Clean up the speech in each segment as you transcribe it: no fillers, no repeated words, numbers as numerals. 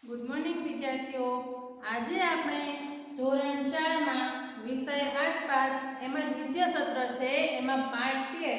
Good morning વિદ્યાર્થીઓ। આજે આપણે ધોરણ 4 માં વિષય આસપાસ એમાં દ્વિતીય સત્ર છે, એમાં પાઠ 13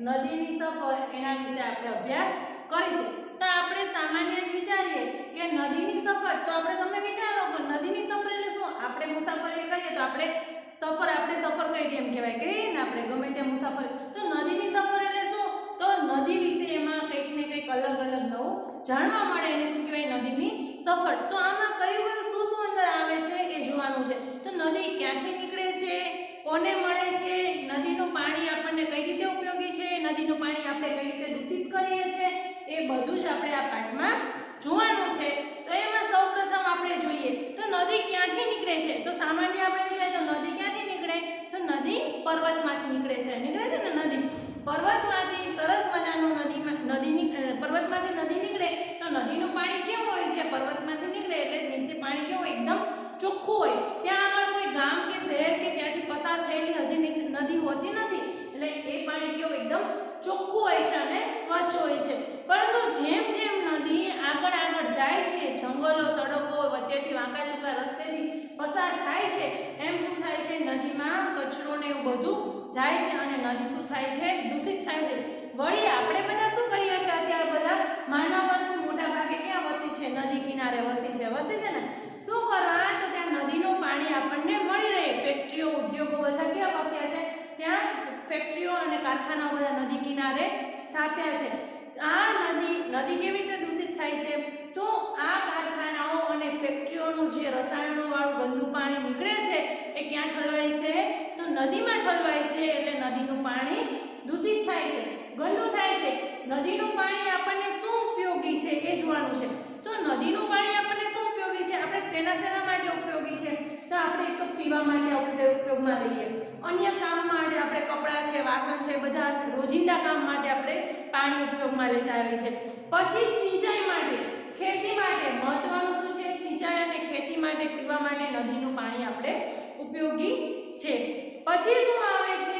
નદીની સફર એના વિશે આપણે અભ્યાસ કરીશું। તો આપણે સામાન્ય જ વિચારીએ કે નદીની સફર, તો તમે વિચારો કે નદીની સફર એટલે શું? આપણે મુસાફરી કરીએ તો આપણે સફર કરીએ એમ કહેવાય કે ને આપણે ગમે ત્યાં મુસાફરી। તો નદીની સફર એટલે શું? તો નદી વિશે એમાં કંઈક ને કંઈક અલગ અલગ નવું જાણવા મળે, એને શું કહેવાય? નદીની સફર। તો આમાં કયું શું અંદર આવે છે એ જોવાનું છે। તો નદી ક્યાંથી નીકળે છે, કોને મળે છે, નદીનું પાણી આપણને કઈ રીતે ઉપયોગી છે, નદીનું પાણી આપણે કઈ રીતે દૂષિત કરીએ છીએ, એ બધું જ આપણે આ પાઠમાં જોવાનું છે। તો એમાં સૌપ્રથમ આપણે જોઈએ તો નદી ક્યાંથી નીકળે છે। તો સામાન્ય આપણે વિચારીએ તો નદી ક્યાંથી નીકળે? તો નદી પર્વતમાંથી નીકળે છે ને નદી પર્વતમાંથી સરસ મજાનું પર્વતમાંથી નદી નીકળે તો નદીનું પાણી કેવું હોય છે? પર્વતમાંથી નીકળે એટલે નીચે પાણી કેવું એકદમ ચોખ્ખું હોય, ત્યાં આગળ કોઈ ગામ કે શહેર કે ત્યાંથી પસાર થયેલી હજી નદી હોતી નથી, એટલે એ પાણી કેવું એકદમ ચોખ્ખું હોય છે અને સ્વચ્છ હોય છે। પરંતુ જેમ જેમ નદી આગળ જાય છે, જંગલો સડકો વચ્ચેથી વાંકા ચૂકા રસ્તેથી પસાર થાય છે, એમ શું થાય છે? નદીમાં કચરો ને એવું બધું જાય છે અને નદી શું થાય છે? દૂષિત થાય છે। વળી આપણે બધા શું કરીએ છીએ? અત્યારે બધા માનવ વસ્તી મોટા ભાગે ક્યાં વસી છે? નદી કિનારે વસી છે ને? શું કરવા? તો ત્યાં નદીનું પાણી આપણને મળી રહે। ફેક્ટરીઓ ઉદ્યોગો બધા ક્યાં વસ્યા છે? ત્યાં ફેક્ટરીઓ અને કારખાનાઓ બધા નદી કિનારે સ્થાપ્યા છે। આ નદી કેવી રીતે દૂષિત થાય છે? તો આ કારખાનાઓ અને ફેક્ટરીઓનું જે રસાયણો વાળું ગંદુ પાણી નીકળે છે એ ક્યાં ઠલવાય છે? તો નદીમાં ઠલવાય છે, એટલે નદીનું પાણી દૂષિત થાય છે, ગંદુ થાય છે। નદીનું પાણી આપણને શું ઉપયોગી છે એ જોવાનું છે। તો નદીનું પાણી આપણને શું ઉપયોગી છે? આપણે શેના માટે ઉપયોગી છે? તો આપણે એક તો પીવા માટે આપણે ઉપયોગમાં લઈએ, અન્ય કામ માટે આપણે કપડાં છે, વાસણ છે, બધા રોજિંદા કામ માટે આપણે પાણી ઉપયોગમાં લેતા આવીએ છીએ। પછી સિંચાઈ માટે, ખેતી માટે, મહત્વનું શું છે? સિંચાઈ અને ખેતી માટે, પીવા માટે નદીનું પાણી આપણે ઉપયોગી છે। પછી શું આવે છે?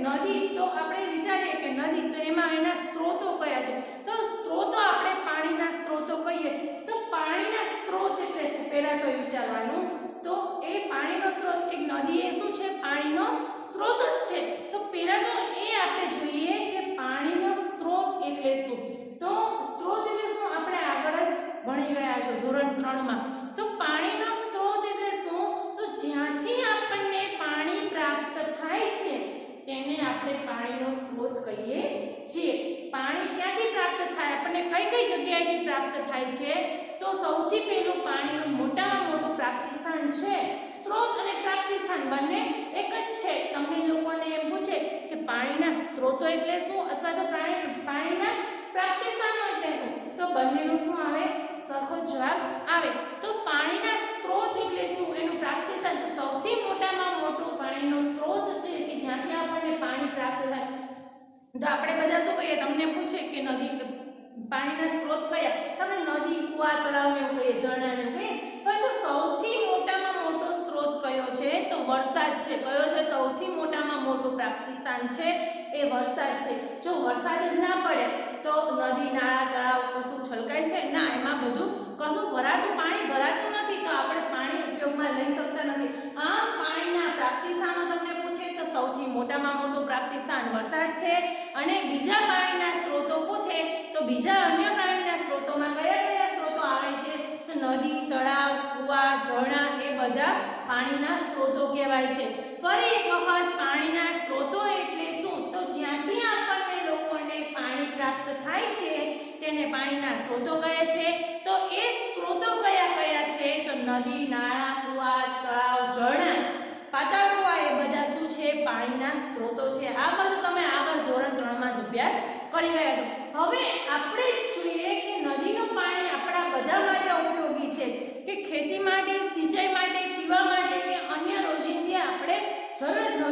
નદી તો આપણે વિચારીએ કે નદી તો એમાં એના સ્ત્રોતો કયા છે? તો સ્ત્રોતો આપણે પાણીના સ્ત્રોતો કહીએ તો પાણીના સ્ત્રોત એટલે શું? પહેલા તો વિચારવાનું, તો એ પાણીનો સ્ત્રોત, એક નદી એ શું છે? પાણીનો સ્ત્રોત જ છે। તો પહેલા તો એ આપણે જોઈએ કે પાણીનો સ્ત્રોત એટલે શું? તો સ્ત્રોત એટલે શું? આપણે આગળ જ ભણી ગયા છો ધોરણ 3 માં। તો પાણીનો સ્ત્રોત એટલે શું? તો જ્યાંથી આપણને પાણી પ્રાપ્ત થાય છે તેને આપણે પાણીનો સ્ત્રોત કહીએ છીએ। પાણી ક્યાંથી પ્રાપ્ત થાય? આપણને કઈ જગ્યાએથી પ્રાપ્ત થાય છે? તો સૌથી પહેલું પાણીનું મોટામાં મોટું પ્રાપ્તિ સ્થાન છે, સ્ત્રોત અને પ્રાપ્તિ સ્થાન બંને એક જ છે। તમને લોકોને એમ પૂછે કે પાણીના સ્ત્રોતો એટલે શું અથવા તો પાણીના પ્રાપ્તિ સ્થાનો એટલે શું? તો બંનેનું શું આવે? સરખો જવાબ આવે। તો પાણીના સ્ત્રોત એટલે શું? એનું પ્રાપ્તિ સ્થાન, તો સૌથી મોટામાં મોટું પાણીનો સ્ત્રોત છે કે જ્યાંથી આપણને પાણી પ્રાપ્ત થાય। તો આપણે બધા શું કહીએ? તમને પૂછે કે નદી પાણીના સ્ત્રોત કયા? તમે નદી, કુવા, તળાવ ને એવું કહીએ, ઝરણા ને એવું કહીએ, પરંતુ સૌથી મોટામાં મોટો સ્ત્રોત કયો છે? તો વરસાદ છે। કયો છે? સૌથી મોટામાં મોટું પ્રાપ્તિ સ્થાન છે એ વરસાદ છે। જો વરસાદ જ ના પડે તો નદી, નાળા, તળાવ કશું છલકાય છે? ના, એમાં બધું કશું પાણી ભરાતું નથી, તો આપણે પાણી ઉપયોગમાં લઈ શકતા નથી। આમ પાણીના પ્રાપ્તિ સ્થાનો તમને પૂછે તો સૌથી મોટામાં મોટું પ્રાપ્તિ સ્થાન વરસાદ છે, અને બીજા પાણીના સ્ત્રોતો પૂછે તો બીજા અન્ય પાણીના સ્ત્રોતોમાં કયા સ્ત્રોતો આવે છે? તો નદી, તળાવ, કુવા, ઝરણા એ બધા પાણીના સ્ત્રોતો કહેવાય છે। ફરી એક વખત, પાણીના સ્ત્રોતો એટલે શું? તો જ્યાંથી આપણને લોકોને પાણી પ્રાપ્ત થાય છે તેને પાણીના સ્ત્રોતો કહે છે। તો એ સ્ત્રોતો કયા છે? તો નદી, નાળા, કુવા, તળાવ, ઝરણા, પાતાળ કુવા એ બધા શું છે? પાણીના સ્ત્રોતો છે। આ બધું તમે આગળ ધોરણ 3 માં જ અભ્યાસ કરી રહ્યા છો। હવે આપણે જોઈએ કે નદીનું પાણી આપણા બધા માટે ઉપયોગી છે કે ખેતી માટે, સિંચાઈ માટે, પીવા માટે કે અન્ય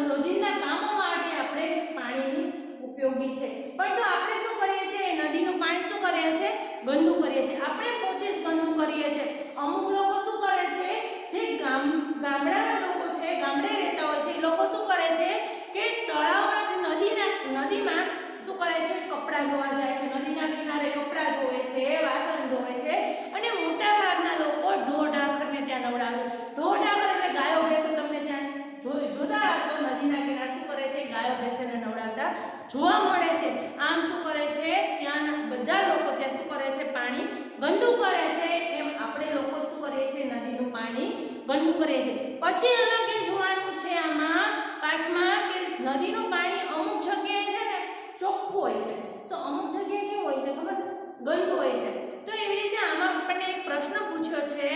રોજિંદા કામો માટે આપણે પાણીની ઉપયોગી છે। પરંતુ આપણે શું કરીએ છીએ? નદીનું પાણી શું કરીએ છીએ? ગંદુ કરીએ છીએ। આપણે પોતે જ ગંદુ કરીએ છીએ। અમુક લોકો શું કરે છે? જે ગામડાના લોકો છે, ગામડે રહેતા હોય છે, એ લોકો શું કરે છે કે તળાવમાં, નદીમાં શું કરે છે? કપડાં કપડાં ધોવા જાય છે, નદીના કિનારે કપડાં ધોવે છે, વાસણ ધોવે છે અને મોટા ભાગના લોકો ઢોર ઢાંખરને ત્યાં નવડાવે છે. ઢોર ઢાંખર એટલે ગાયો ભેંસો તમને ત્યાં જોતા હશો નદીના કિનારે શું કરે છે, ગાયો ભેંસોને નવડાવતા જોવા મળે છે. આમ શું કરે છે, ત્યાંના બધા લોકો ત્યાં શું કરે છે, પાણી ગંદુ કરે છે. એમ આપણે લોકો શું કરીએ છીએ, નદીનું પાણી ગંદુ કરીએ છીએ. પછી અલગ એ જોવાનું છે આમાં પાઠમાં કે નદીનું પાણી અમુક જગ્યાએ છે ને ચોખ્ખું હોય છે, તો અમુક જગ્યાએ કેવું હોય છે ખબર છે, ગંદુ હોય છે. તો એવી રીતે આમાં આપણને એક પ્રશ્ન પૂછ્યો છે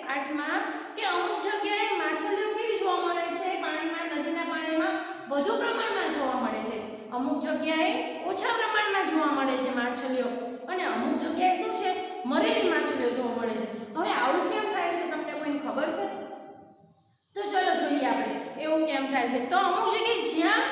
પાઠમાં કે અમુક જગ્યાએ માછલીઓ કેવી જોવા મળે છે, પાણીમાં નદીના પાણીમાં વધુ પ્રમાણમાં જોવા મળે છે, અમુક જગ્યાએ ઓછા પ્રમાણમાં જોવા મળે છે માછલીઓ, અને અમુક જગ્યાએ શું છે, મરેલી માછલીઓ જોવા મળે છે. હવે આવું કેમ થાય છે, તમને કોઈને ખબર છે? તો ચલો જોઈએ આપણે એવું કેમ થાય છે. તો અમુક જગ્યાએ જ્યાં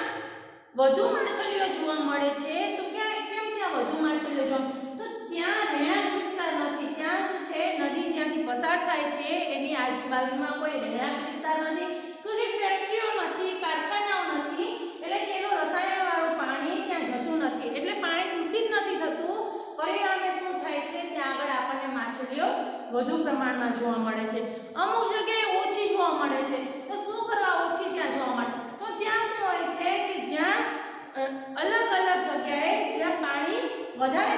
વધુ માછલીઓ જોવા મળે છે, તો કેમ ત્યાં વધુ માછલીઓ જોવા, તો ત્યાં રહેણાંક વિસ્તાર નથી. ત્યાં શું છે, નદી જ્યાંથી પસાર થાય છે એની આજુબાજુમાં કોઈ રહેણાંક વિસ્તાર નથી, કોઈ ફેક્ટરીઓ નથી, કારખાનાઓ નથી, એટલે તેનું રસાયણવાળું પાણી ત્યાં જતું નથી, એટલે પાણી દૂષિત નથી થતું. પરિણામે શું થાય છે, ત્યાં આગળ આપણને માછલીઓ વધુ પ્રમાણમાં જોવા મળે છે. અમુક જગ્યાએ ઓછી જોવા મળે છે, તો શું કરવા ઓછી ત્યાં જોવા મળે, તો ત્યાં શું હોય છે કે જ્યાં અલગ અલગ જગ્યાએ જ્યાં પાણી વધારે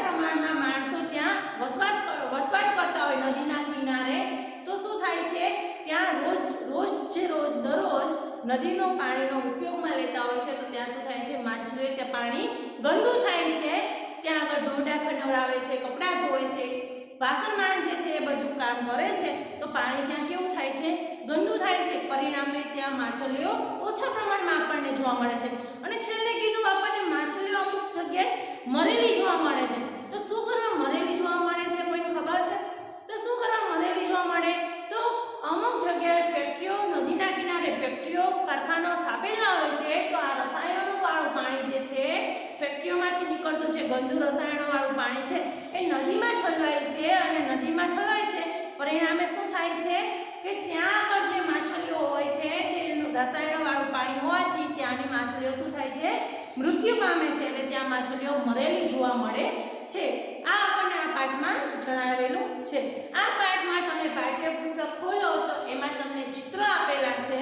પ્રમાણમાં માણસો ત્યાં વસવાટ કરતા હોય નદીના કિનારે, તો શું થાય છે, ત્યાં રોજ દરરોજ નદીનો પાણીનો ઉપયોગમાં લેતા હોય છે, તો ત્યાં શું થાય છે, માછલીઓ ત્યાં પાણી ગંદુ થાય છે. ત્યાં આગળ ઢોર ઢાંખર નવડાવે છે, કપડાં ધોવે છે, વાસણ માંજે છે, એ બધું કામ કરે છે, તો પાણી ત્યાં કેવું થાય છે, ગંદુ થાય છે. પરિણામે ત્યાં માછલીઓ ઓછા પ્રમાણમાં આપણને જોવા મળે છે. અને છેલ્લે કીધું આપણને માછલીઓ અમુક જગ્યાએ મરેલી જોવા મળે છે. તો શું કરવા મરેલી જોવા મળે છે, કોઈને ખબર છે? તો શું કરવા મરેલી જોવા મળે, તો અમુક જગ્યાએ ફેક્ટરીઓ, નદીના કિનારે ફેક્ટરીઓ, કારખાનાઓ સ્થાપેલા હોય છે, તો આ રસાયણોવાળું પાણી જે છે, ફેક્ટરીઓમાંથી નીકળતું જે ગંદુ રસાયણોવાળું પાણી છે, એ નદીમાં ઠલવાય છે, અને નદીમાં ઠલવાય છે પરિણામે શું થાય છે કે ત્યાં આગળ જે માછલીઓ હોય છે, તેનું રસાયણોવાળું પાણી હોવાથી ત્યાંની માછલીઓ શું થાય છે, મૃત્યુ પામે છે, એટલે ત્યાં માછલીઓ મરેલી જોવા મળે છે. આ આપણને આ પાઠમાં જણાવેલું છે. આ પાઠમાં તમે પાઠ્યપુસ્તક ખોલો તો એમાં તમને ચિત્ર આપેલા છે,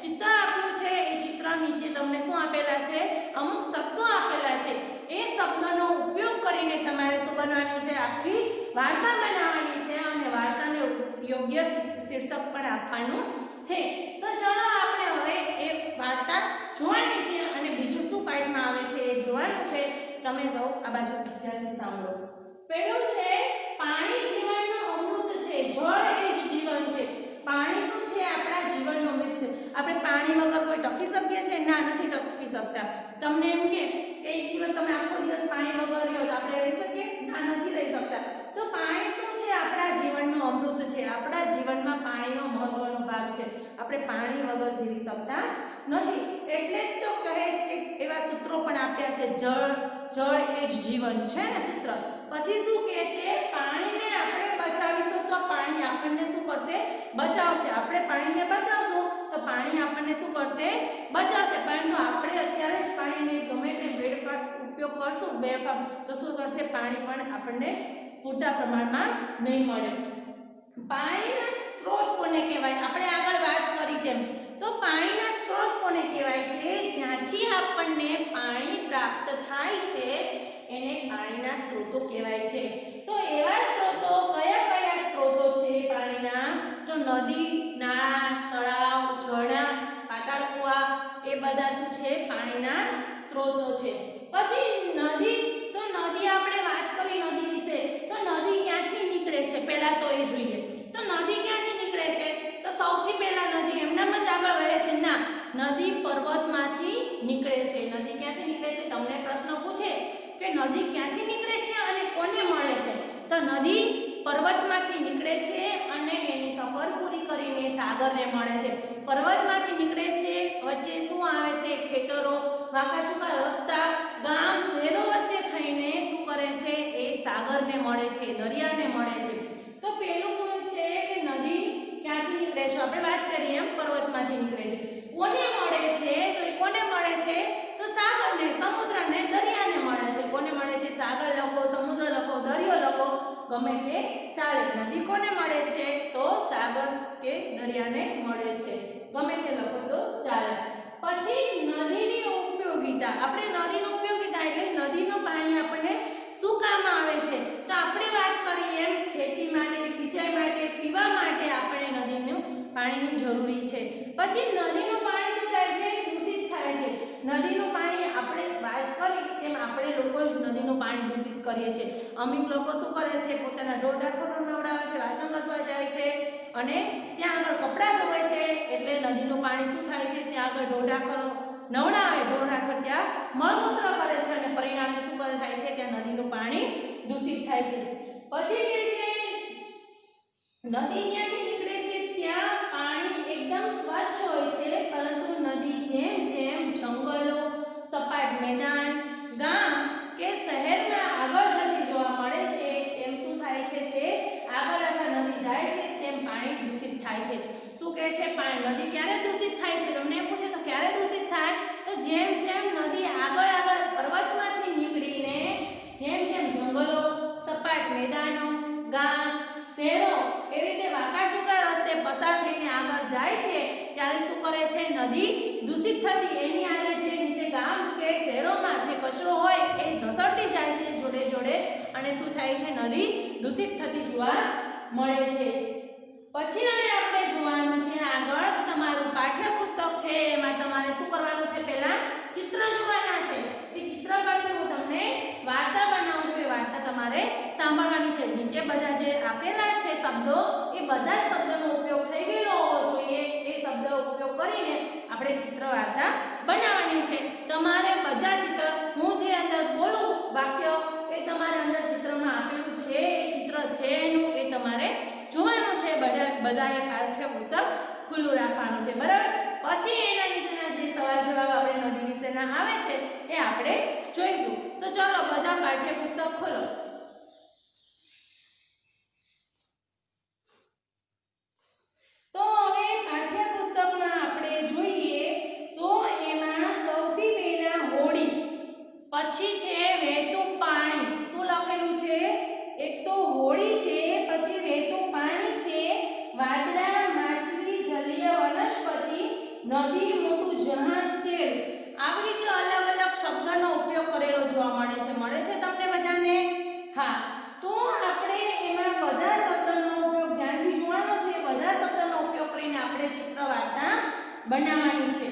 ચિત્ર આપ્યું છે, એ ચિત્ર નીચે તમને શું આપેલા છે, અમુક શબ્દો આપેલા છે. એ શબ્દોનો ઉપયોગ કરીને તમારે શું બનવાની છે, આખી વાર્તા બનાવવાની છે, અને વાર્તાને યોગ્ય શીર્ષક પણ આપવાનું છે. તો ચલો આપણે હવે એ વાર્તા જોવાની છે, અને બીજું શું પાઠમાં આવે છે એ જોવાનું છે. તમે સૌ આ બાજુ ધ્યાનથી સાંભળો. પહેલું છે, પાણી જીવનનું અમૃત છે, જળ એ જ જીવન છે. પાણી શું છે, આપણા જીવનનો અમૃત છે. આપણે પાણી વગર કોઈ ટકી શકીએ છીએ? ના, નથી ટકી શકતા. તમને એમ કે એક દિવસ તમે આખો દિવસ પાણી વગર રહ્યો તો આપણે રહી શકીએ? ના, નથી રહી શકતા. તો પાણી શું છે, આપણા જીવનનો અમૃત છે. આપણા જીવનમાં પાણીનો મહત્વનો ભાગ છે. આપણે પાણી વગર જીવી શકતા નથી. એટલે જ તો કહે છે, એવા સૂત્રો પણ આપ્યા છે, જળ એ જ જીવન છે ને સૂત્ર. પછી શું કહે છે, પાણીને આપણે બચાવીશું તો પાણી આપણને શું કરશે, બચાવશે. આપણે પાણીને બચાવશું તો પાણી આપણને શું કરશે, બચાવશે. પરંતુ આપણે અત્યારે જ પાણીને ગમે તેમ વેડફાટ ઉપયોગ કરશું, તો શું કરશે, પાણી પણ આપણને પૂરતા પ્રમાણમાં નહીં મળે. પાણીના સ્ત્રોત કોને કહેવાય, આપણે આગળ વાત કરી તેમ, તો પાણીના સ્ત્રોત કોને કહેવાય છે, જ્યાંથી આપણને પાણી પ્રાપ્ત થાય છે એને પાણીના સ્ત્રોતો કહેવાય છે. તો એવા સ્ત્રોતો કયા સ્ત્રોતો છે પાણીના, તો નદી, નાળા, તળાવ, ઝરણા, પાતાળ કુવા, એ બધા શું છે, પાણીના સ્ત્રોતો છે. પછી નદી, તો નદી આપણે વાત કરી નદી વિશે, તો નદી ક્યાંથી નીકળે છે પહેલા તો એ જોઈએ. તો નદી ક્યાંથી નીકળે છે, તો સૌથી પહેલા નદી એમનામ જ આગળ વહે છે? ના, નદી પર્વતમાંથી નીકળે છે. નદી ક્યાંથી નીકળે છે, તમને પ્રશ્ન પૂછે કે નદી ક્યાંથી નીકળે છે અને કોને મળે છે, તો નદી પર્વતમાંથી નીકળે છે અને એની સફર પૂરી કરીને સાગરને મળે છે. પર્વતમાંથી નીકળે છે, વચ્ચે શું આવે છે, ખેતરો, વાંકા ચૂકા રસ્તા, ગામ, શહેરો વચ્ચે થઈને શું કરે છે, એ સાગરને મળે છે, દરિયાને મળે છે. તો પેલું છે કે નદી ક્યાંથી નીકળે છે, આપણે વાત કરીએ એમ પર્વતમાંથી નીકળે છે. કોને મળે છે, તો એ કોને મળે છે, તો સાગરને, સમુદ્રને, દરિયાને મળે છે. સાગર લખો, સમુદ્ર લખો, દરિયો લખો, ગમે તે ચાલે. નદી કોને મળે છે? તો સાગર કે દરિયાને મળે છે. ગમે તે લખો તો ચાલે. પછી નદીની ઉપયોગિતા. આપણે નદીની ઉપયોગિતા એટલે નદીનું પાણી આપણને શું કામ આવે છે? તો આપણે વાત કરીએ એમ ખેતી માટે, સિંચાઈ માટે, પીવા માટે આપણે નદીનું પાણીની જરૂરી છે. પછી નદીનું પાણી શું થાય છે? દૂષિત થાય છે. નદીનું પાણી આપણે વાત કરી તેમ આપણે લોકો જ નદીનું પાણી દૂષિત કરીએ છીએ. અમુક લોકો શું કરે છે? પોતાના ઢોર ઢાંખરો નવડાવે છે, વાસણ ઘસવા જાય છે અને ત્યાં આગળ કપડાં ધોવે છે, એટલે નદીનું પાણી શું થાય છે? ત્યાં આગળ ઢોર ઢાંખરો નવડાવે, ઢોર ઢાંખર ત્યાં મળમૂત્ર કરે છે અને પરિણામે શું થાય છે? ત્યાં નદીનું પાણી દૂષિત થાય છે. પછી કે છે નદી જ્યાંથી નીકળે છે ત્યાં પાણી એકદમ સ્વચ્છ હોય છે, પરંતુ નદી જેમ જેમ જંગલો, સપાટ મેદાન, ગામ કે શહેરમાં આગળ જતી જોવા મળે છે તેમ શું થાય છે? તે આગળ નદી જાય છે તેમ પાણી દૂષિત થાય છે. શું કહે છે? નદી ક્યારે દૂષિત થાય છે? તમને પૂછે તો ક્યારે દૂષિત થાય? તો જેમ જેમ નદી આગળ પર્વતમાંથી નીકળીને જેમ જેમ જંગલો, સપાટ મેદાનો, ગામ, શહેરો એવી રીતે વાંકા ચૂકા રસ્તે પસાર થઈને આગળ જાય છે ત્યારે શું કરે છે? નદી દૂષિત થતી એની આડે છે નીચે ગામ કે શહેરોમાં જે કચરો હોય એ ધસડતી જાય છે જોડે જોડે, અને શું થાય છે? નદી દૂષિત થતી જોવા મળે છે. પછી હવે આપણે જોવાનું છે આગળ તમારું પાઠ્યપુસ્તક છે એમાં તમારે શું કરવાનું છે? પહેલા ચિત્ર જોવાના છે. એ ચિત્ર પરથી હું તમને વાર્તા બનાવું છું. એ વાર્તા તમારે સાંભળવાની છે. નીચે બધા જે આપેલા છે શબ્દો એ બધા જ શબ્દોનો ઉપયોગ થઈ ગયેલો હોવો જોઈએ. એ શબ્દનો ઉપયોગ કરીને આપણે ચિત્ર વાર્તા બનાવવાની છે. તમારે બધા ચિત્ર હું જે અંદર બોલું વાક્ય એ તમારે અંદર ચિત્રમાં આપેલું છે, એ ચિત્ર છે એનું એ તમારે જોવાનું છે. બધાએ પાઠ્યપુસ્તક ખુલ્લું રાખવાનું છે, બરાબર? પછી એના નીચેના જે સવાલ જવાબ આપણે નદી વિશેના આવે છે એ આપણે જોઈશું. તો ચાલો બધા પાઠ્યપુસ્તક ખોલો. તો હવે પાઠ્યપુસ્તકમાં આપણે જોઈએ તો એમાં સૌથી પહેલા હોડી, પછી છે વહેતું પાણી. શું લખેલું છે? એક તો હોડી છે, પછી વહેતું પાણી છે, વાદળા, માછલી, જલીય વનસ્પતિ, નદી, મોટું જહાજ, તેલ. આવી રીતે અલગ અલગ શબ્દનો ઉપયોગ કરેલો જોવા મળે છે તમને બધાને? હા. તો આપણે એમાં બધા શબ્દનો ઉપયોગ ધ્યાનથી જોવાનો છે. બધા શબ્દનો ઉપયોગ કરીને આપણે ચિત્ર વાર્તા બનાવવાની છે.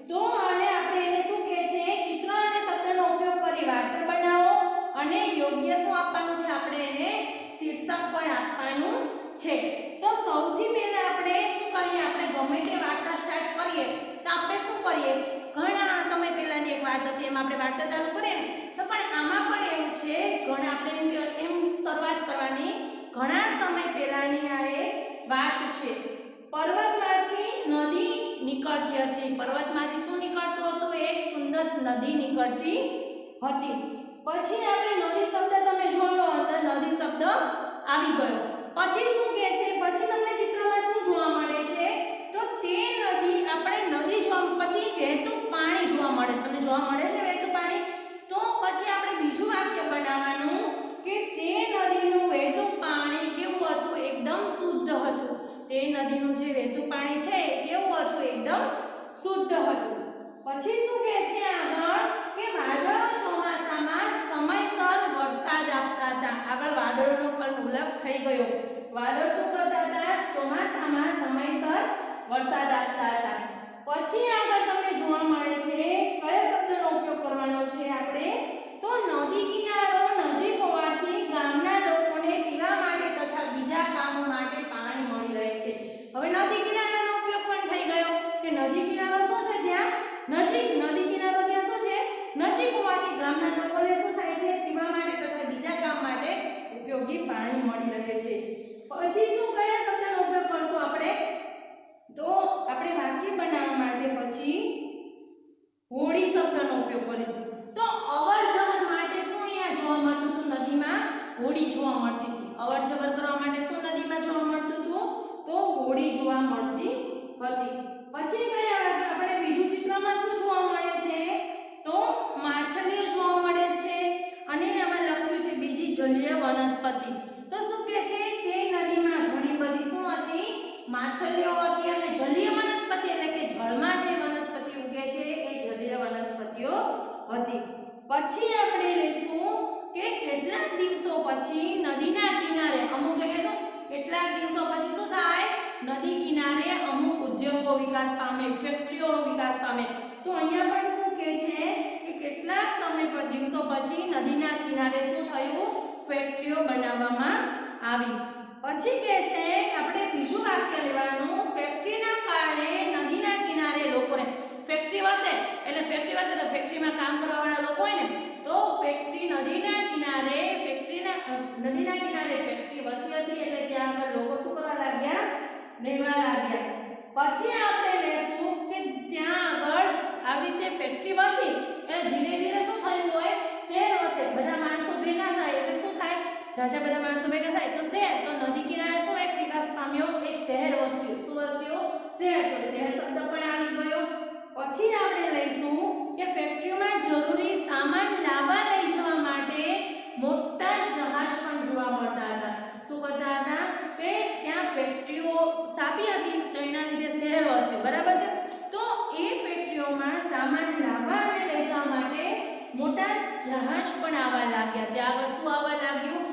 તો અને આપણે એને શું કહે છે? ચિત્ર અને શબ્દનો ઉપયોગ કરી વાર્તા બનાવો અને યોગ્ય શું આપવાનું છે? આપણે એને શીર્ષક પણ આપવાનું છે. તો સૌથી પહેલા આપણે શું કરીએ? આપણે ગમે તે વાર્તા સ્ટાર્ટ કરીએ તો આપણે શું કરીએ? ઘણા સમય પહેલાની એક વાત હતી એમાં આપણે વાર્તા ચાલુ કરીએ ને, તો પણ આમાં પણ એવું છે ઘણા આપણે એમ શરૂઆત કરવાની. ઘણા સમય પહેલાની આ એક વાત છે. પર્વતમાંથી નદી નીકળતી હતી. પર્વતમાંથી શું નીકળતું હતું? એક સુંદર નદી નીકળતી હતી. પછી આપણે નદી શબ્દ તમે જોયો, અંદર નદી શબ્દ આવી ગયો. પછી શું કહે છે? પછી તમને ચિત્રમાં શું જોવા મળે છે? તો તે નદી આપણે નદી જોવા, પછી વહેતું પાણી જોવા મળે. તમને જોવા મળે છે વહેતું પાણી? તો પછી આપણે બીજું વાક્ય બનાવવાનું કે તે નદીનું વહેતું પાણી કેવું હતું? એકદમ શુદ્ધ હતું. તે નદીનું જે વહેતું પાણી છે એ કેવું હતું? એકદમ શુદ્ધ હતું. પછી શું કહે છે આગળ? કે વાદળો ચોમાસામાં સમયસર વરસાદ આપતા હતા. આગળ વાદળોનો પણ ઉલ્લેખ થઈ ગયો. વાદળ શું કરતા હતા? ચોમાસામાં સમયસર વરસાદ આપતા હતા. પછી આગળ તમને જોવા મળે છે કયા શબ્દનો ઉપયોગ કરવાનો છે આપણે? તો નદી કિનારો નજીક હોવાથી ગામના લોકોને પીવા માટે તથા બીજા કામો માટે પાણી મળી રહે છે. હવે નદી કિનારાનો ઉપયોગ પણ થઈ ગયો કે નદી કિનારો શું છે? ત્યાં નજીક. નદી કિનારો ત્યાં શું છે? નજીક હોવાથી ગામના લોકોને શું થાય છે? પીવા માટે તથા બીજા કામ માટે ઉપયોગી પાણી મળી રહે છે. પછી શું કયા શબ્દનો ઉપયોગ કરશું આપણે? તો આપણે વાક્ય બનાવવા માટે પછી હોડી શબ્દનો ઉપયોગ કરીશું. તો અવર જવર માટે શું અહીંયા જોવા મળતું હતું? નદીમાં હોડી જોવા મળતી હતી. અવર જવર કરવા માટે શું નદીમાં જોવા મળતું હતું? તો હોડી જોવા મળતી હતી. પછી કયા આપણે બીજું ચિત્રમાં શું જોવા મળે છે? તો માછલીઓ જોવા મળે છે અને એમાં લખ્યું જલીય વનસ્પતિ. તો શું કહે છે તે નદીમાં ઘણી બધી શું હતી માછલીઓ હતી અને જલીય વનસ્પતિ એટલે કે જળમાં જે વનસ્પતિ ઉગે છે એ જલીય વનસ્પતિઓ હતી. પછી આપણે લઈશું કે કેટલાક દિવસો પછી નદીના કિનારે અમુક જગ્યાએ શું કેટલાક દિવસો પછી શું થાય નદી કિનારે અમુક ઉદ્યોગો વિકાસ પામે ફેક્ટરીઓ વિકાસ પામે. તો અહીંયા પણ શું કહે છે કે કેટલાક સમય દિવસો પછી નદીના કિનારે શું થયું ફેક્ટરીઓ બનાવવામાં આવી. પછી કહે છે આપણે બીજું વાક્ય લેવાનું ફેક્ટરીના કારણે નદીના કિનારે લોકોને ફેક્ટરી વસે એટલે ફેક્ટરી વસે તો ફેક્ટરીમાં કામ કરવાવાળા લોકો હોય ને તો ફેક્ટરી નદીના કિનારે ફેક્ટરી વસી હતી એટલે ત્યાં આગળ લોકો શું કરવા લાગ્યા રહેવા લાગ્યા. પછી આપણે લેશું કે ત્યાં આગળ આવી રીતે ફેક્ટરી વસી એટલે ધીરે ધીરે શું થયું હોય શહેર વસે બધા માણસો ભેગા થાય એટલે શું થાય જાજા બધા માણસો ભેગા થાય તો શહેર તો નદી કિનારે શું એક વિકાસ પામ્યો એક શહેર વસ્યું શું વસ્યું શહેર તો શહેર શબ્દ પણ આવી ગયો. પછી આપણે લઈશું કે ફેક્ટરીમાં જરૂરી સામાન લાવવા લઈ જવા માટે મોટા જહાજ પણ જોવા મળતા હતા. શું કરતા હતા કે ત્યાં ફેક્ટરીઓ સ્થાપી હતી તો એના લીધે શહેર વસ્યું બરાબર છે. તો એ ફેક્ટરીઓમાં સામાન લાવવા અને લઈ જવા માટે મોટા જહાજ પણ આવવા લાગ્યા. ત્યાં આગળ શું આવવા લાગ્યું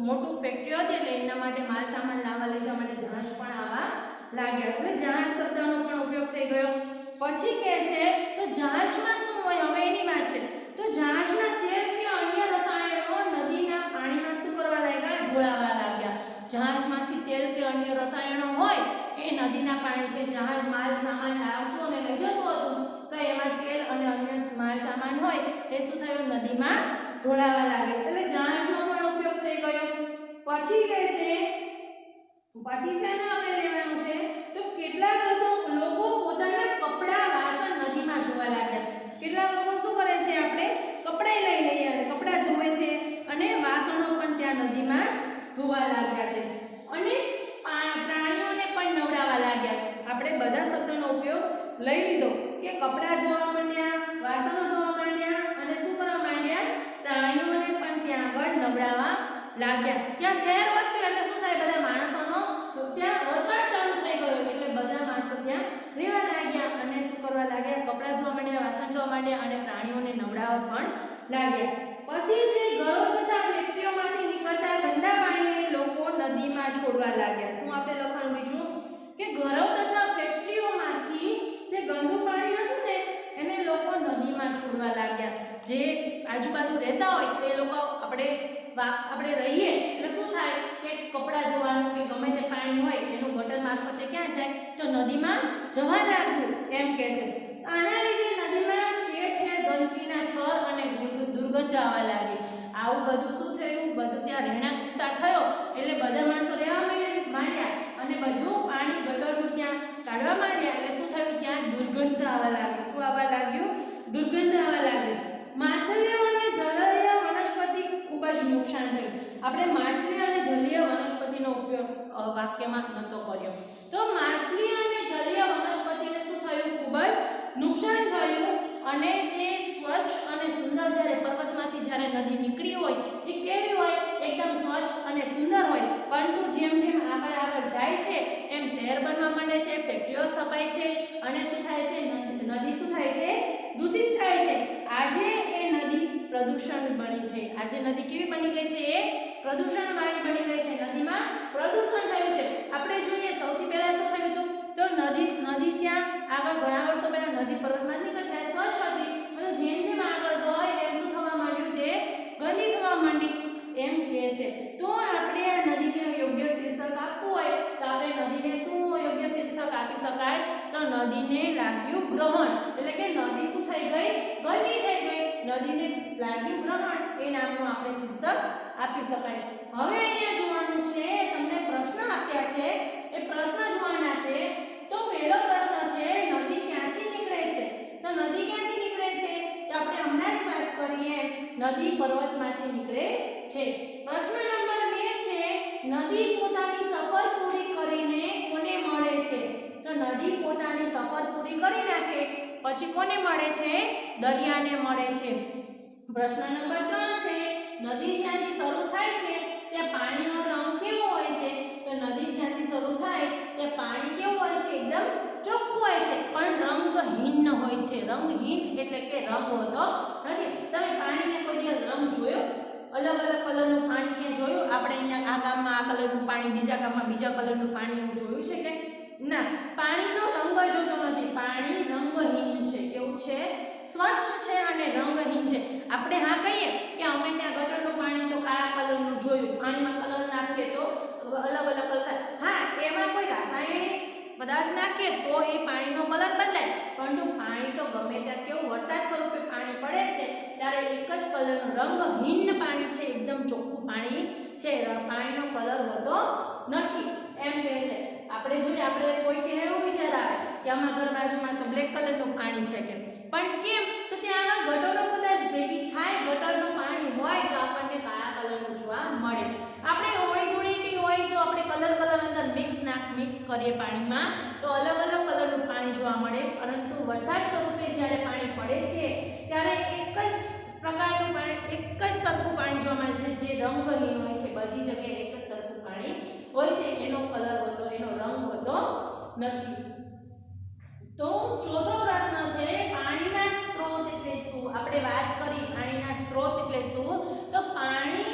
મોટું ફેક્ટરી હતી એટલે એના માટે માલ સામાન લાવવા લઈ જવા માટે જહાજ પણ આવવા લાગ્યા એટલે જહાજ શબ્દનો પણ ઉપયોગ થઈ ગયો. પછી કહે છે તો જહાજમાં શું હોય હવે એની વાત છે. તો જહાજના તેલ કે અન્ય રસાયણો નદીના પાણીમાં શું કરવા લાગ્યા ઢોળાવા લાગ્યા. જહાજમાંથી તેલ કે અન્ય રસાયણો હોય એ નદીના પાણી છે જહાજ માલ સામાન લાવતું અને લઈ જતું હતું તો એમાં તેલ અને અન્ય માલ સામાન હોય એ શું થયું નદીમાં ઢોળાવા લાગે એટલે જહાજનો પણ ઉપયોગ થઈ ગયો. પછી કહે છે પછી શેનું આપણે લેવાનું છે તો કેટલાક લોકો પોતાના કપડા વાસણ નદીમાં ધોવા લાગ્યા. કેટલાક લોકો શું કરે છે આપણે કપડાં લઈ લઈએ અને કપડાં ધોવે છે અને વાસણો પણ ત્યાં નદીમાં ધોવા લાગ્યા છે અને પ્રાણીઓને પણ નવડાવવા લાગ્યા. આપણે બધા શબ્દોનો ઉપયોગ લઈ લીધો કે કપડાં ધોવા માંડ્યા વાસણો ધોવા માંડ્યા અને શું કરવા માંડ્યા પ્રાણીઓને પણ ત્યાં આગળ નવડાવવા લાગ્યા. ત્યાં શહેર વસ્યું એટલે શું થાય બધા માણસોનો ત્યાં વસવાટ ચાલુ થઈ ગયો એટલે બધા માણસો ત્યાં રહેવા લાગ્યા અને શું કરવા લાગ્યા કપડાં ધોવા માંડ્યા વાસણ ધોવા માંડ્યા અને પ્રાણીઓને નવડાવવા પણ લાગ્યા. પછી છે ઘરો તથા ફેક્ટરીઓમાંથી નીકળતા ગંદા પાણીને લોકો નદીમાં છોડવા લાગ્યા. શું આપણે લખવાનું બીજું કે ઘરો તથા ફેક્ટરીઓમાંથી જે ગંદુ પાણી હતું ને એને લોકો નદીમાં છોડવા લાગ્યા. જે આજુબાજુ રહેતા હોય તો એ લોકો આપણે રહીએ એટલે શું થાય કે કપડાં ધોવાનું કે ગમે તે પાણી હોય એનું ગટર મારફતે ક્યાં જાય તો નદીમાં જવા લાગ્યું એમ કહે છે. આના લીધે નદીમાં ઠેર ઠેર ગંદકીના થર અને દુર્ગંધ આવવા લાગી. આવું બધું શું થયું બધું ત્યાં રહેણાંક વિસ્તાર થયો એટલે બધા માણસો રહેવા માંડ્યા અને બધું પાણી ગટરનું ત્યાં કાઢવા માંડ્યા એટલે શું થયું ત્યાં દુર્ગંધ આવવા લાગી. શું આવવા લાગ્યું દુર્ગંધ આવવા લાગી. માછલીઓ અને જલીય વનસ્પતિ ખૂબ જ નુકસાન થયું. આપણે માછલી અને જલીય વનસ્પતિનો ઉપયોગ વાક્યમાં નહોતો કર્યો તો માછલી અને જલીય વનસ્પતિને શું થયું ખૂબ જ નુકસાન થયું અને તે સ્વચ્છ અને સુંદર જ્યારે પર્વતમાંથી જ્યારે નદી નીકળી હોય એ કેવી હોય એકદમ સ્વચ્છ અને સુંદર હોય પરંતુ જેમ જેમ આગળ જાય છે એમ શહેર બનવા માંડે છે ફેક્ટરીઓ સ્થપાય છે અને શું થાય છે નદી શું થાય છે દૂષિત થાય છે. આજે એ નદી પ્રદૂષણ બની છે. આજે નદી કેવી બની ગઈ છે એ પ્રદૂષણવાળી બની ગઈ છે. નદીમાં પ્રદૂષણ થયું છે. આપણે જોઈએ સૌથી પહેલા શું થયું હતું તો નદી ત્યાં આગળ ઘણા વર્ષો પહેલા નદી પર્વતમાં નીકળતા સ્વચ્છ હતી પરંતુ જેમ જેમ આગળ ગઈ એમ શું થવા માંડ્યું તે ગંદી થવા માંડી એમ કહે છે. તો આપણે આ નદીને યોગ્ય શીર્ષક આપવું હોય તો આપણે નદીને શું યોગ્ય શીર્ષક આપી શકાય તો નદીને લાગ્યું ગ્રહણ એટલે કે નદી શું થઈ ગઈ ગંદી થઈ ગઈ નદીને લાગ્યું ગ્રહણ એ નામનું આપણે શીર્ષક આપી શકાય. હવે અહીંયા જોવાનું છે તમને પ્રશ્ન આપ્યા છે એ પ્રશ્ન જોવાના છે. તો પહેલો પ્રશ્ન છે નદી ક્યાંથી નીકળે છે તો નદી ક્યાંથી નીકળે છે તો આપણે હમણાં જ વાત કરીએ નદી પર્વતમાંથી નીકળે છે. પ્રશ્ન નંબર 2 છે નદી પોતાની સફર પૂરી કરીને કોને મળે છે તો નદી પોતાની સફર પૂરી કરી નાખે પછી કોને મળે છે દરિયાને મળે છે. પ્રશ્ન નંબર 3 છે નદી જ્યાંથી શરૂ થાય છે ત્યાં પાણીનો રંગ કેવો હોય છે? તો નદી જ્યાંથી શરૂ થાય ત્યાં પાણી કેવું હોય છે? એકદમ ચોખ્ખું હોય છે, પણ રંગહીન હોય છે. રંગહીન એટલે કે રંગ હોતો નથી. તમે પાણીને કોઈ દિવસ રંગ જોયો? અલગ અલગ કલરનું પાણી ક્યાં જોયું? આપણે અહીંયા આ ગામમાં આ કલરનું પાણી, બીજા ગામમાં બીજા કલરનું પાણી એવું જોયું છે કે ના? પાણીનો રંગ જ હોતો નથી. પાણી રંગહીન છે. કેવું છે? સ્વચ્છ છે અને રંગહીન છે. આપણે હા કહીએ કે અમે ત્યાં ગટરનું પાણી તો કાળા કલરનું જોયું, પાણીમાં કલર નાખીએ તો અલગ અલગ કલર થાય. હા, એમાં કોઈ રાસાયણિક પદાર્થ નાખીએ તો એ પાણીનો કલર બદલાય, પરંતુ પાણી તો ગમે ત્યાં કેવું વરસાદ સ્વરૂપે પાણી પડે છે ત્યારે એક જ કલરનું રંગહીન પાણી છે, એકદમ ચોખ્ખું પાણી છે, પાણીનો કલર હોતો નથી એમ કહે છે. આપણે જોઈએ, આપણે કોઈ કે એવો વિચાર આવે કે આમાં ઘર બાજુમાં તો બ્લેક કલરનું પાણી છે કે, પણ કેમ? તો ત્યાં આગળ ગટરો કદાચ ભેગી થાય, ગટરનું પાણી હોય તો આપણને કાળા કલરનું જોવા મળે. આપણે હોળી ધૂળેટી હોય તો આપણે કલર અંદર મિક્સ કરીએ પાણીમાં તો અલગ અલગ કલરનું પાણી જોવા મળે, પરંતુ વરસાદ સ્વરૂપે જ્યારે પાણી પડે છે ત્યારે એક જ પ્રકારનું પાણી, એક જ સરખું પાણી જોવા મળે છે, જે રંગહીન હોય છે. બધી જગ્યાએ એક જ સરખું પાણી હોય છે, એનો કલર હોતો, એનો રંગ હોતો નથી. તો ચોથો પ્રશ્ન છે, પાણીના સ્ત્રોત એટલે શું? આપણે વાત કરી પાણીના સ્ત્રોત એટલે શું? તો પાણી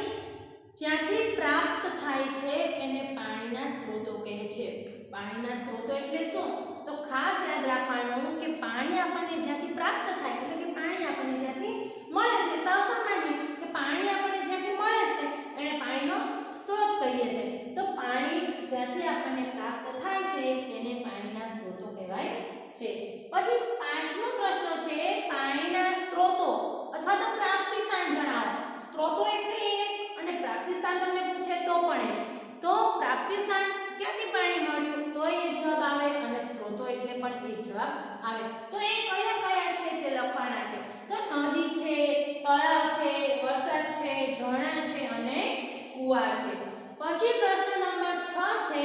જ્યાંથી પ્રાપ્ત થાય છે એને પાણીના સ્ત્રોતો કહે છે. પાણીના સ્ત્રોતો એટલે શું? તો ખાસ યાદ રાખવાનું કે પાણી આપણને જ્યાંથી પ્રાપ્ત થાય, એટલે કે પાણી આપણને જ્યાંથી મળે છે, સાવ સામાન્ય કે પાણી આપણને જ્યાંથી મળે છે એને પાણીનો સ્ત્રોત કહીએ છીએ. તો પાણી જ્યાંથી આપણને પ્રાપ્ત થાય છે તેને પાણીના સ્ત્રોતો કહેવાય છે. પછી પાંચમો પ્રશ્ન છે, પાણીના સ્ત્રોતો અથવા તો પ્રાપ્તિ સ્થાન જણાવો. સ્ત્રોતો એટલે એક અને પ્રાપ્તિ સ્થાન તમને પૂછે તો પણ એક. તો પ્રાપ્તિ સ્થાન ક્યાંથી પાણી મળ્યું તો એ જવાબ આવે, અને સ્ત્રોતો એટલે પણ એ જવાબ આવે. તો એ કયા કયા છે તે લખવાના છે. તો નદી છે, તળાવ છે, વરસાદ છે, ઝરણા છે અને કુવા છે. પછી પ્રશ્ન નંબર 6 છે,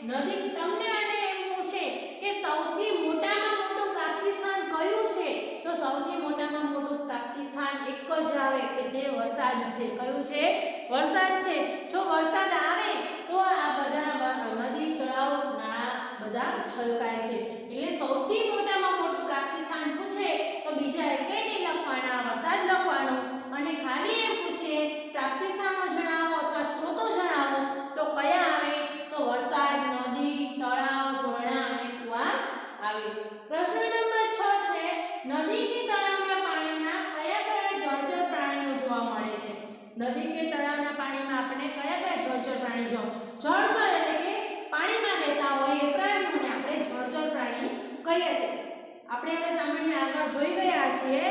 નદી તમને આને એમ પૂછે કે સૌથી મોટામાં મોટું પ્રાપ્તિ સ્થાન કયું છે? તો સૌથી મોટામાં મોટું પ્રાપ્તિ સ્થાન એક જ આવે કે જે વરસાદ છે. કયું છે? વરસાદ છે. જો વરસાદ આવે તો આ બધા નદી, તળાવ, નાળા બધા છલકાય છે. એટલે સૌથી મોટામાં મોટું પ્રાપ્તિ સ્થાન પૂછે તો બીજા એકેય નહીં લખવાના, વરસાદ લખવાનો. અને ખાલી એમ પૂછે પ્રાપ્તિ સ્થાનો જણાવો અથવા સ્ત્રોતો જણાવો તો કયા આવે? તો વરસાદ, નદી, તળાવ, ઝરણા અને કુવા આવે. પ્રશ્ન નંબર 6 છે, નદી કે તળાવના પાણીમાં કયા કયા જળચર પ્રાણીઓ જોવા મળે છે? નદી કે તળાવના પાણીમાં આપણે કયા કયા જળચર પ્રાણી જોવા? જળચર એટલે કે પાણીમાં રહેતા હોય એ પ્રાણીઓને આપણે જળચર પ્રાણી કહીએ છીએ. આપણે હવે સામાન્ય આગળ જોઈ ગયા છીએ,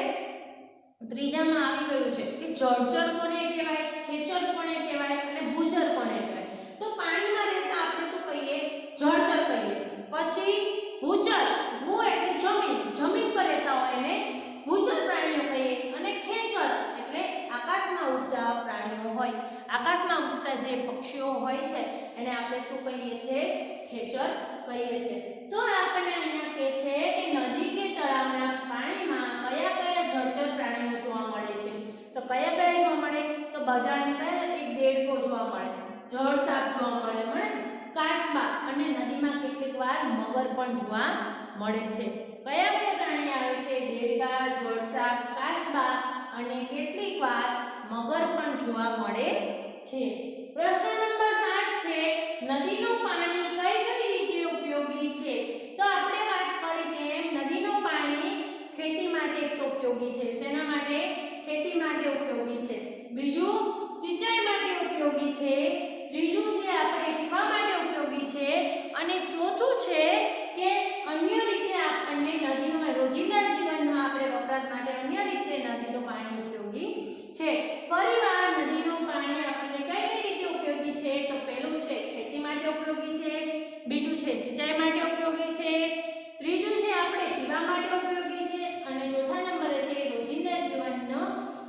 ત્રીજામાં આવી ગયું છે કે જળચર કોને કહેવાય, ખેચર કોને કહેવાય અને ભૂચર કોને કહેવાય. તો પાણીમાં રહેતા આપણે શું કહીએ? જળચર કહીએ. પછી ભૂચર, ભૂ એટલે જમીન, જમીન પર રહેતા હોય એને ભૂચર પ્રાણીઓ કહીએ. અને ખેચર એટલે આકાશમાં ઉડતા પ્રાણીઓ હોય, આકાશમાં ઉડતા જે પક્ષીઓ હોય છે એને આપણે શું કહીએ છીએ? ખેચર કહીએ છીએ. તો આપણને અહીંયા કહે છે કે નદી કે તળાવના પાણીમાં કયા કયા જળચર પ્રાણીઓ જોવા મળે છે? તો કયા કયા જોવા મળે? તો બધાને કયા? એક દેડકો જોવા મળે, જળસાપ જોવા મળે, કાચબા, અને નદીમાં કેટલીક વાર મગર પણ જોવા મળે છે. કયા કયા પ્રાણી આવે છે? દેડકા, જળસાપ, કાચબા અને કેટલીક વાર મગર પણ જોવા મળે છે. પ્રશ્ન નંબર 7 છે, નદીનું પાણી કઈ કઈ રીતે ઉપયોગી છે? તો આપણે વાત કરી તેમ નદીનું પાણી ખેતી માટે તો ઉપયોગી છે. શેના માટે? ખેતી માટે ઉપયોગી છે. બીજું સિંચાઈ માટે ઉપયોગી છે. ત્રીજું છે આપણે પીવા માટે ઉપયોગી છે. અને ચોથું છે કે અન્ય રીતે આપણને નદીનું રોજિંદા જીવનમાં આપણે વપરાશ માટે અન્ય રીતે નદીનું પાણી ઉપયોગી છે. ફરીવાર નદીનું પાણી આપણને કઈ કઈ રીતે ઉપયોગી છે? તો પહેલું છે ખેતી માટે ઉપયોગી છે, બીજું છે સિંચાઈ માટે ઉપયોગી છે, ત્રીજું છે આપણે પીવા માટે ઉપયોગી છે, અને ચોથા નંબરે છે રોજિંદા જીવનનો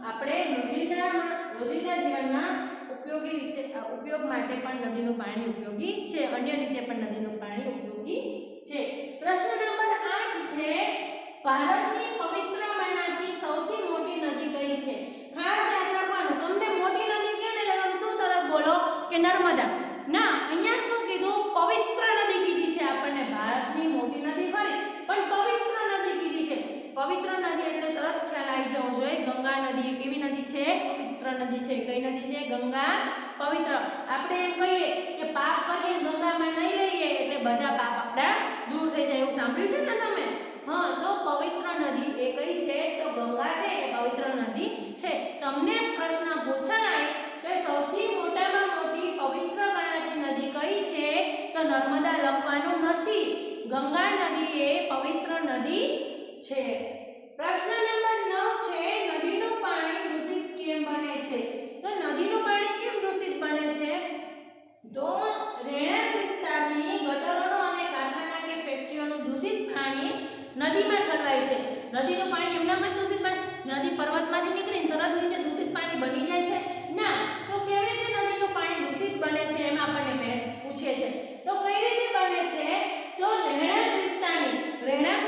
આપણે રોજિંદા જીવનમાં ઉપયોગ માટે પણ નદીનું પાણી ઉપયોગી છે. અન્ય રીતે પણ નદીનું પાણી ઉપયોગી છે. પ્રશ્ન નંબર 8 છે, ભારતની પવિત્ર મનાતી સૌથી મોટી નદી કઈ છે? ખાસ યાદ રાખવાનું, તમને મોટી નદી કેવી નદી છે? પવિત્ર નદી છે. કઈ નદી છે? ગંગા પવિત્ર. આપણે એમ કહીએ કે પાપ કરીને ગંગામાં નહીં લઈએ એટલે બધા પાપ આપણા દૂર થઈ જાય, એવું સાંભળ્યું છે ને તમે? હા, તો પવિત્ર નદી એ કઈ છે? તો ગંગા છે એ પવિત્ર નદી છે. તમને પ્રશ્ન પૂછાય કે સૌથી મોટામાં મોટી પવિત્ર ગણાતી નદી કઈ છે? તો નર્મદા લખવાનું નથી. ગંગા નદી એ પવિત્ર નદી છે. પ્રશ્ન નંબર 9 છે નદીનું પાણી દૂષિત કેમ બને છે? તો નદીનું પાણી કેમ દૂષિત બને છે? તો રહેણાંક વિસ્તારની ગટરોનો અને કારખાના કે ફેક્ટરીઓનું દૂષિત પાણી નદીમાં ઠલવાય છે. નદીનું પાણી એમનામાં જ દૂષિત બને? નદી પર્વતમાંથી નીકળીને તરત નીચે દૂષિત પાણી બની જાય છે? ના. તો કેવી રીતે નદીનું પાણી દૂષિત બને છે એમ આપણને પૂછે છે. તો કઈ રીતે બને છે? તો રહેણાંક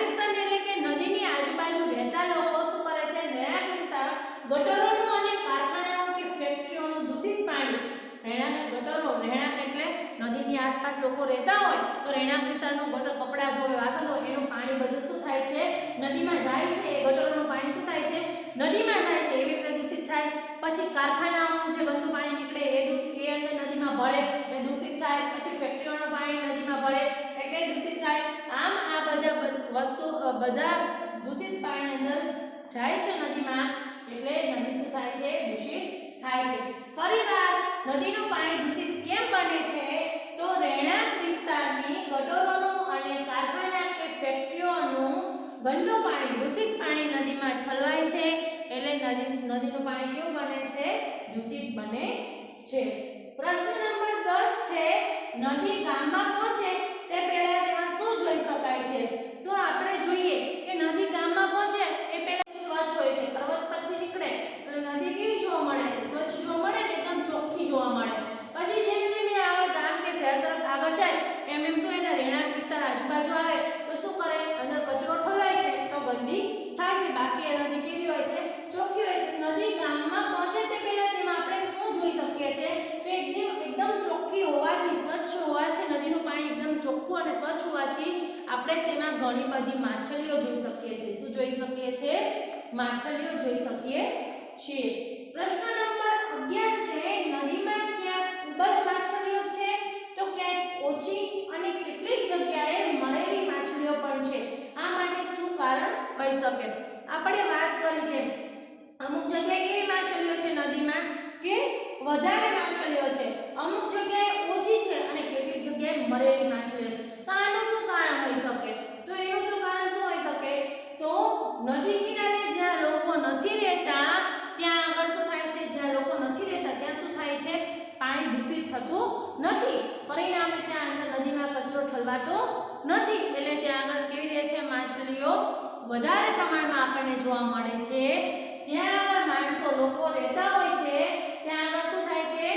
વિસ્તારની એટલે કે નદીની આજુબાજુ રહેતા લોકો શું કરે છે? રહેણાંક વિસ્તાર ગટરોનું અને કારખાનાઓ કે ફેક્ટરીઓનું દૂષિત પાણી. રહેણાંક એટલે નદીની આસપાસ લોકો રહેતા હોય તો રહેણાંક વિસ્તારનું ગટર, કપડાં ધોવે, વાસણ ધોવે એનું પાણી બધું શું થાય છે? નદીમાં જાય છે. એ ગટરોનું પાણી શું થાય છે? નદીમાં જાય છે. એવી રીતે દૂષિત થાય. પછી કારખાનાઓનું જે ગંદુ પાણી નીકળે એ અંદર નદીમાં ભળે એટલે દૂષિત થાય. પછી ફેક્ટરીઓનું પાણી નદીમાં ભળે એટલે દૂષિત થાય. આમ આ બધા દૂષિત પાણી અંદર જાય છે નદીમાં એટલે નદી શું થાય છે? દૂષિત થાય છે. ફરીવાર નદીનું પાણી દૂષિત કેમ બને છે? તો રહેણાંક વિસ્તારની ગટરોનું અને કારખાના કે ફેક્ટરીઓનું ગંદુ પાણી, દૂષિત પાણી નદીમાં ઠલવાય છે એટલે નદીનું પાણી કેવું બને છે? દૂષિત બને છે. પ્રશ્ન નંબર 10 છે નદી ગામમાં પહોંચે તે પહેલા તેમાં શું જોઈ શકાય છે? તો આપણે જોઈએ કે નદી ગામમાં પહોંચે એ પહેલા સ્વચ્છ હોય છે. પર્વત પરથી નીકળે એટલે નદી કેવી જોવા મળે છે? સ્વચ્છ જોવા મળે ને, એકદમ ચોખ્ખી જોવા મળે. પછી જેમ જેમ એ આગળ ગામ કે શહેર તરફ આગળ જાય એમ એમ શું એના રહેણાંક વિસ્તાર આજુબાજુ આવે તો શું કરે? અંદર કચરો ઠલવાય છે તો ગંદી થાય છે. બાકી એ નદી કેવી હોય છે? ચોખ્ખી હોય છે. નદી ગામમાં પહોંચે તે પહેલા તેમાં આપણે શું જોઈ શકીએ છીએ? તો એકદમ ચોખ્ખી હોવાથી, સ્વચ્છ હોવાથી, નદીનું પાણી એકદમ ચોખ્ખું અને સ્વચ્છ હોવાથી આપણે તેમાં ઘણી બધી માછલીઓ જોઈ શકીએ છીએ. શું જોઈ શકીએ છીએ? માછલીઓ જોઈ શકીએ છીએ. પ્રશ્ન નંબર 11 છે નદીમાં ક્યાં ખૂબ જ માછલીઓ છે તો ક્યાંક ઓછી અને કેટલીક જગ્યાએ મરેલી માછલીઓ પણ છે. આ માટે શું કારણ હોઈ શકે? આપણે વાત કરી કે અમુક જગ્યાએ કેવી માછલીઓ છે નદીમાં કે વધારે માછલીઓ છે, અમુક જગ્યાએ ઓછી છે અને કેટલીક જગ્યાએ મરેલી માછલીઓ છે. તો આનું શું કારણ હોઈ શકે? તો એનું તો કારણ શું હોઈ શકે? તો નદી કિનારે જ્યાં લોકો નથી રહેતા ત્યાં આગળ શું થાય છે? જ્યાં લોકો નથી રહેતા ત્યાં શું થાય છે? પાણી દૂષિત થતું નથી. પરિણામે ત્યાં અંદર નદીમાં કચરો ઠલવાતો નથી એટલે ત્યાં આગળ કેવી રહે છે? માછલીઓ વધારે પ્રમાણમાં આપણને જોવા મળે છે. જ્યાં આગળ માણસો લોકો રહેતા હોય છે ત્યાં આગળ શું થાય છે?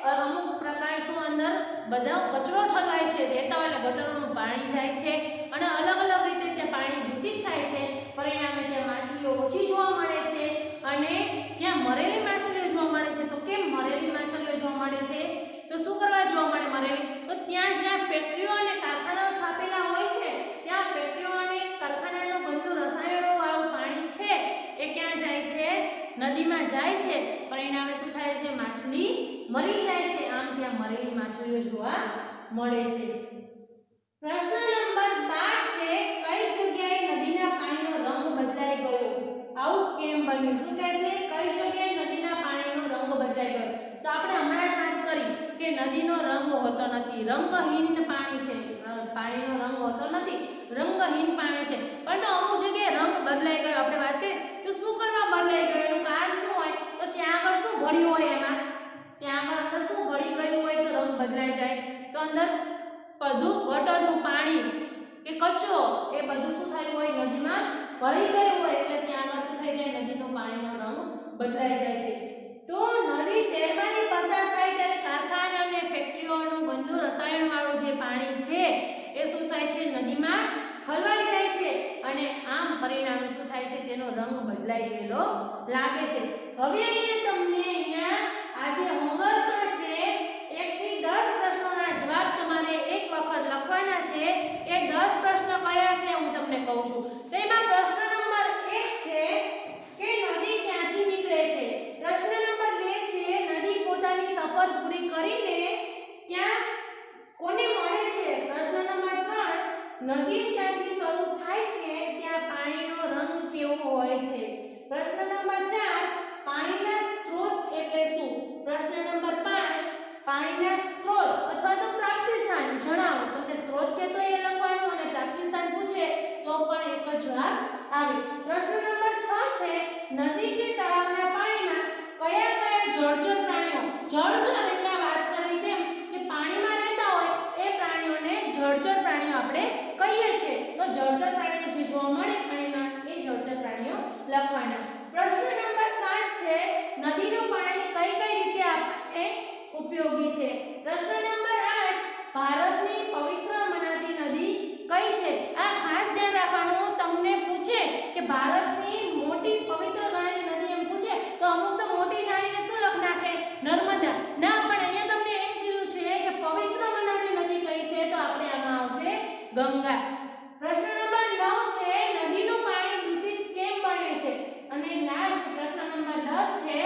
અમુક પ્રકાર શું અંદર બધા કચરો ઠલવાય છે. રહેતા હોય એટલે ગટરોનું પાણી જાય છે અને અલગ અલગ રીતે ત્યાં પાણી દૂષિત થાય છે. પરિણામે ત્યાં માછલીઓ ઓછી જોવા મળે છે અને જ્યાં મરેલી માછલીઓ જોવા મળે છે. તો કેમ મરેલી માછલીઓ જોવા મળે છે? તો શું કરવા જોવા મળે મરેલી? તો ત્યાં જ્યાં ફેક્ટરીઓ અને કારખાનાઓ સ્થાપેલા હોય છે ત્યાં ફેક્ટરીઓ અને કારખાનાનું ગંદુ રસાયણો વાળું પાણી છે એ ક્યાં જાય છે? નદીમાં જાય છે. પરિણામે શું થાય છે? માછલી મરી જાય છે. આમ ત્યાં મરેલી માછલીઓ જોવા મળે છે. પ્રશ્ન નંબર 12 છે કઈ જગ્યાએ નદીના પાણીનો રંગ બદલાઈ ગયો? આવું કેમ બન્યું? શું કહે છે? કઈ જગ્યાએ નદીના પાણીનો રંગ બદલાઈ ગયો? તો આપણે હમણાં જ વાત કરી કે નદીનો રંગ હોતો નથી, રંગહીન પાણી છે. પાણીનો રંગ હોતો નથી, રંગહીન પાણી છે. પરંતુ અમુક જગ્યાએ રંગ બદલાઈ ગયો. આપણે વાત કરીએ તો શું કરવા બદલાઈ ગયો? એનું કારણ શું હોય? તો ત્યાં આગળ શું ભળ્યું હોય? એમાં ત્યાં આગળ અંદર શું ભળી ગયું હોય તો રંગ બદલાઈ જાય? તો અંદર બધું ગટરનું પાણી કે કચરો એ બધું શું થયું હોય? નદીમાં ભળી ગયું હોય એટલે ત્યાં આગળ શું થઈ જાય? નદીનો પાણીનો રંગ બદલાઈ જાય છે. તો નદી શહેરમાંથી પસાર થાય ત્યારે કારખાના અને ફેક્ટરીઓનું ગંદુ રસાયણ વાળું જે પાણી છે એ શું થાય છે? નદીમાં ઠલવાઈ જાય છે અને આમ પરિણામે શું થાય છે? તેનો રંગ બદલાઈ ગયેલો લાગે છે. હવે અહીંયા આ જે હોમવર્કમાં છે 1 થી 10 પ્રશ્નોના જવાબ તમારે એક વખત લખવાના છે. એ 10 પ્રશ્ન કયા છે હું તમને કહું છું. તો એમાં પ્રશ્ન નંબર 1 છે કે નદી ક્યાંથી નીકળે નદી જ્યાંથી શરૂ થાય છે ત્યાં પાણીનો રંગ કેવો હોય છે? પ્રશ્ન નંબર 4 પાણીના સ્ત્રોત એટલે શું? પ્રશ્ન નંબર 5 પાણીના સ્ત્રોત અથવા તો પ્રાપ્તિ સ્થાન જણાવો. તમને સ્ત્રોત કહેતો એ લખવાનું અને પ્રાપ્તિ સ્થાન પૂછે તો પણ એક જ જવાબ આવે. પ્રશ્ન નંબર 6 છે નદી કે તળાવના પાણીમાં કયા કયા જળચર પ્રાણીઓ, જળચર એટલે વાત કરી તેમ કે પાણીમાં રહેતા હોય એ પ્રાણીઓને જળચર પ્રાણીઓ આપણે કહીએ છીએ. તો જળચર પ્રાણીઓ જે જોવા મળે પાણીમાં એ જળચર પ્રાણીઓ લખવાના. પ્રશ્ન નંબર 7 છે નદીનું પાણી કઈ કઈ રીતે આપણે ઉપયોગી છે? પ્રશ્ન નંબર 8 ભારતની પવિત્ર મનાતી નદી કઈ છે? આ ખાસ ધ્યાન રાખવાનું, તમને પૂછે કે ભારતની મોટી પવિત્ર ગણાતી નદી એમ પૂછે તો અમુક તો મોટી જાણીને શું લખ નાખે નર્મદા. ના, પણ અહીંયા તમને એમ કીધું છે કે પવિત્ર મનાતી નદી કઈ છે તો આપણે આમાં આવશે ગંગા. પ્રશ્ન નંબર 9 છે નદીનું પાણી દૂષિત કેમ બને છે? અને લાસ્ટ પ્રશ્ન નંબર 10 છે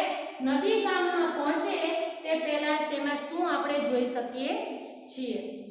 નદી ગામમાં પહોંચે તે પહેલા તેમાં શું આપણે જોઈ શકીએ છીએ?